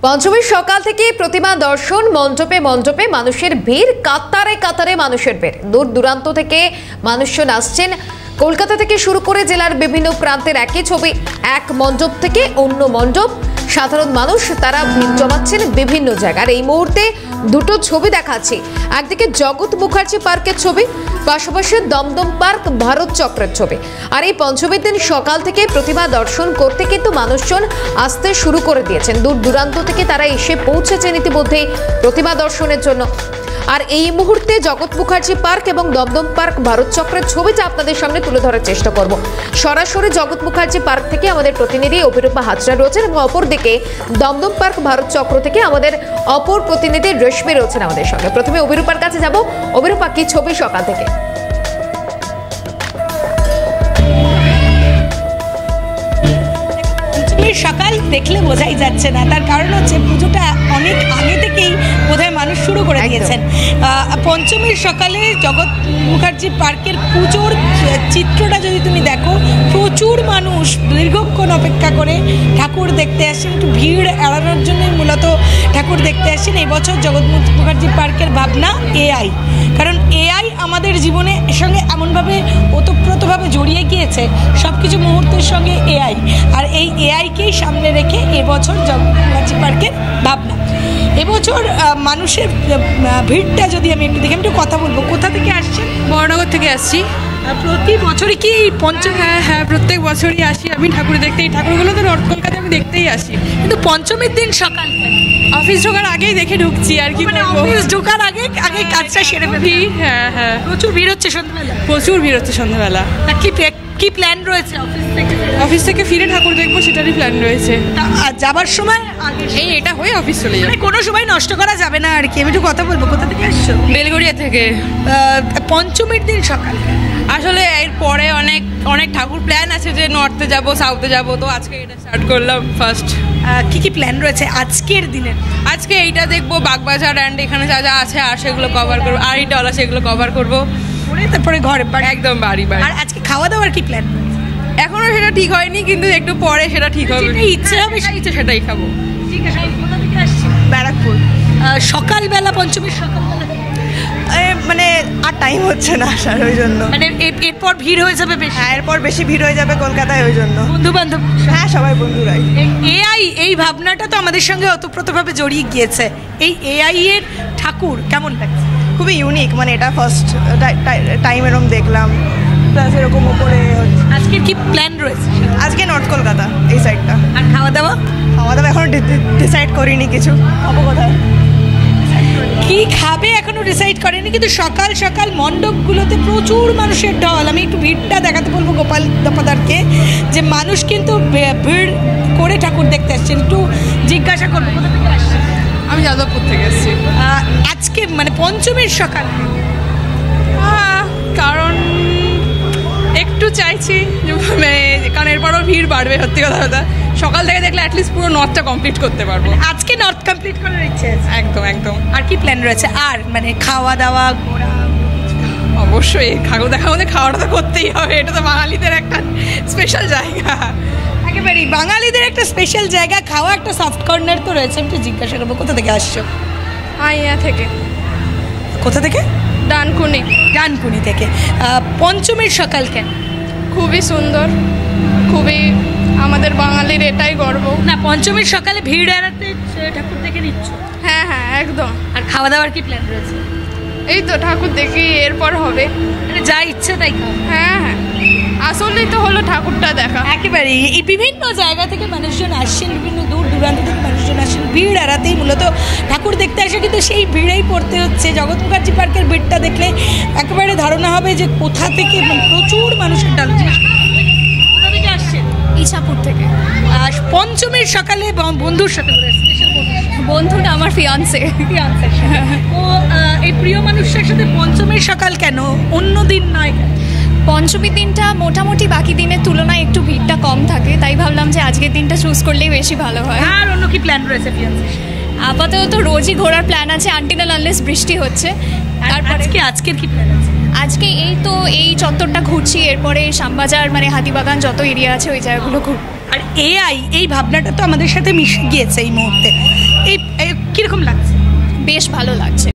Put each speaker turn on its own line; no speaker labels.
পঞ্চমীর সকাল থেকে প্রতিমা দর্শন মণ্ডপে মণ্ডপে মানুষের ভিড়, কাতারে কাতারে মানুষের ভিড়। দূর দূরান্ত থেকে মানুষজন আসছেন। কলকাতা থেকে শুরু করে জেলার বিভিন্ন প্রান্তের একই ছবি, এক মণ্ডপ থেকে অন্য মণ্ডপ। সাধারণ মানুষ তারা ভিড় জমাচ্ছেন বিভিন্ন জায়গায়। এই মুহূর্তে দুটো ছবি দেখাচ্ছি, একদিকে জগৎ মুখার্জি পার্কের ছবি, পাশাপাশি দমদম পার্ক ভারত চক্রের ছবি। আর এই পঞ্চমীর দিন সকাল থেকে প্রতিমা দর্শন করতে কিন্তু মানুষজন আসতে শুরু করে দিয়েছেন। দূর দূরান্ত থেকে তারা এসে পৌঁছেছেন ইতিমধ্যেই প্রতিমা দর্শনের জন্য। আর এই মুহূর্তে জগৎ মুখার্জি পার্ক এবং দমদম পার্ক ভারত চক্রের ছবিটা আপনাদের সামনে তুলে ধরার চেষ্টা করব। সরাসরি জগৎ মুখার্জি পার্ক থেকে আমাদের প্রতিনিধি অভিরূপা হাজরা রয়েছেন এবং অপরদিকে দমদম পার্ক ভারত চক্র থেকে আমাদের অপর প্রতিনিধি রেশমি রয়েছেন আমাদের সঙ্গে। প্রথমে অভিরূপার কাছে যাব। অভিরূপা, কি ছবি সকাল থেকে?
সকাল দেখলে বোঝাই যাচ্ছে না, তার কারণ হচ্ছে পুজোটা অনেক আগে থেকেই বোধহয় মানুষ শুরু করে দিয়েছেন। পঞ্চমীর সকালে জগৎ মুখার্জি পার্কের পুজোর চিত্রটা যদি তুমি দেখো, প্রচুর মানুষ দীর্ঘক্ষণ অপেক্ষা করে ঠাকুর দেখতে আসেন। একটু ভিড় এড়ানোর জন্যই মূলত ঠাকুর দেখতে আসেন। এই বছর জগৎ মুখার্জি পার্কের ভাবনা এআই, কারণ এআই আমাদের জীবনের সঙ্গে এমনভাবে ওতপ্রোতভাবে জড়িয়ে গিয়েছে, সব কিছু মুহূর্তের সঙ্গে এআই। আর এই এআইকেই সামনে রেখে এবছর জগৎ মুখার্জি পার্কের ভাবনা। এবছর মানুষের ভিড়টা যদি আমি একটু দেখি, আমি একটু কথা বলবো। কোথা থেকে আসছেন?
বড়নগর থেকে আসছি।
প্রতি বছরই কি পঞ্চমী?
হ্যাঁ, প্রত্যেক বছরই আসি আমি ঠাকুর দেখতে। এই ঠাকুরগুলো তো নর্থ কলকাতায় আমি দেখতেই আসি,
কিন্তু পঞ্চমীর দিন সকাল
অফিস ঢোকার আগেই দেখে ঢুকছি আর কি।
মানে অফিস ঢোকার আগে কাজটা সেরে ফেলি।
হ্যাঁ হ্যাঁ,
প্রচুর ভিড় হচ্ছে সন্ধ্যাবেলা।
প্রচুর ভিড় হচ্ছে সন্ধ্যাবেলা।
কি প্ল্যান রয়েছে
অফিস থেকে ফিরে ঠাকুর দেখবো, সেটারই প্ল্যান রয়েছে।
যাবার সময়
এই এটা হয়ে অফিস চলে যাবে,
কোনো সময় নষ্ট করা যাবে না আর কি। আমি একটু কথা বলবো। কোথা থেকে আসছো?
বেলগড়িয়া থেকে।
পঞ্চমীর দিন সকাল
আসলে এর পরে অনেক ঠাকুর প্ল্যান আছে, যে নর্থে যাব, সাউথে যাব, তো আজকে এটা স্টার্ট করলাম ফার্স্ট।
কি প্ল্যান রয়েছে আজকের দিনে?
আজকে এইটা দেখবো, বাগবাজার অ্যান্ড এখানে যা যা আছে আর সেগুলো কভার করবো, আর এই ডলা সেগুলো কভার করবো,
তারপরে ঘরে
একদম বাড়ি।
আর আজকে খাওয়া দাওয়ার কি প্ল্যান?
এখনো সেটা ঠিক হয়নি, কিন্তু একটু পরে সেটা ঠিক হবে।
ইচ্ছে হবে
সেটাই খাবো।
ঠিক আছে। কোথা থেকে আসছি? ব্যারাকপুর। সকালবেলা, পঞ্চমীর সকালবেলা
মানে আর টাইম হচ্ছে না আসার, ওই জন্য।
মানে এরপর ভিড় হয়ে যাবে বেশি?
হ্যাঁ, এরপর বেশি ভিড় হয়ে যাবে কলকাতায়, ওই জন্য।
বন্ধু বান্ধব?
হ্যাঁ, সবাই বন্ধুরাই।
এআই, এই ভাবনাটা তো আমাদের সঙ্গে ওতপ্রোতভাবে জড়িয়ে গিয়েছে। এই এআই এর ঠাকুর কেমন লাগছে?
খুবই ইউনিক, মানে এটা ফার্স্ট টাইম এরকম দেখলাম। প্লাস এরকম উপরে
আজকের কি প্ল্যান রয়েছে?
আজকে নর্থ কলকাতা এই সাইডটা।
আর খাওয়া দাওয়া
এখনো ডিসাইড করিনি কিছু, খাবো কোথায়,
কি খাবে এখনো ডিসাইড করেনি। কিন্তু সকাল সকাল মণ্ডপগুলোতে প্রচুর মানুষের ঢল। আমি একটু ভিড়টা দেখাতে বলবো গোপাল দপাদারকে, যে মানুষ কিন্তু ভিড় করে ঠাকুর দেখতে আসছেন। একটু জিজ্ঞাসা করবো, কোথা থেকে আসছেন?
আমি যাদবপুর থেকে এসেছি।
আজকে মানে পঞ্চমীর সকাল,
কারণ একটু চাইছি, কারণ এরপরও ভিড় বাড়বে। সত্যি কথা, সকাল থেকে দেখলে অ্যাটলিস্ট পুরো নর্থটা কমপ্লিট করতে পারবো।
আজকে নর্থ কমপ্লিট করার ইচ্ছে আছে?
একদম।
আর কি প্ল্যান রয়েছে? আর মানে খাওয়া দাওয়া, ঘোরা?
অবশ্যই খাওয়াটা তো করতেই হবে, এটা তো বাঙালিদের একটা স্পেশাল জায়গা।
একেবারেই বাঙালিদের একটা স্পেশাল জায়গা, খাওয়া একটা সফট কর্নার তো রয়েছে। আমি একটু জিজ্ঞাসা করবো, কোথা থেকে আসছো?
ইয়া থেকে।
কোথা থেকে?
ডানকুনি
থেকে। পঞ্চমীর সকাল কেন?
খুবই সুন্দর, খুবই আমাদের বাঙালির এটাই গর্ব।
না, পঞ্চমীর সকালে ভিড় এড়াতে ঠাকুর দেখে নিচ্ছ?
হ্যাঁ, একদম।
আর খাওয়া দাওয়ার কি প্ল্যান রয়েছে?
এই তো ঠাকুর দেখি, এরপর হবে
যা ইচ্ছে তাই খাও।
হ্যাঁ, আসলেই তো হলো ঠাকুরটা দেখা।
একেবারেই এই বিভিন্ন জায়গা থেকে মানুষজন আসছেন, বিভিন্ন দূর দূরান্ত থেকে মানুষজন আসছেন। ভিড় এড়াতেই মূলত ঠাকুর দেখতে আসে, কিন্তু সেই ভিড়েই পড়তে হচ্ছে। জগৎ মুখার্জি পার্কের ভিড়টা দেখলে একেবারে ধারণা হবে যে কোথা থেকে প্রচুর মানুষের ডাল। কোথা থেকে আসছেন?
ইছাপুর থেকে।
পঞ্চমীর সকালে বন্ধুর সাথে
বন্ধুটা আমার ফিয়ান্সে।
ও এই প্রিয় মানুষের সাথে পঞ্চমীর সকাল কেন, অন্য দিন নয় কেন?
পঞ্চমীর দিনটা মোটামুটি বাকি দিনের তুলনায় একটু ভিড়টা কম থাকে, তাই ভাবলাম যে আজকের দিনটা চুজ করলেই বেশি ভালো হয়।
আর অন্য কি প্ল্যান রয়েছে?
আপাতত রোজই ঘোরার প্ল্যান আছে, আনটিল আনলেস বৃষ্টি হচ্ছে।
তারপরে আজকের কি প্ল্যান আছে?
আজকে এই চত্বরটা ঘুরছি, এরপরে শ্যামবাজার মানে হাতিবাগান যত এরিয়া আছে ওই জায়গাগুলো ঘুর।
আর এআই, এই ভাবনাটা তো আমাদের সাথে মিশে গিয়েছে এই মুহূর্তে। এই কিরকম লাগছে?
বেশ ভালো লাগছে।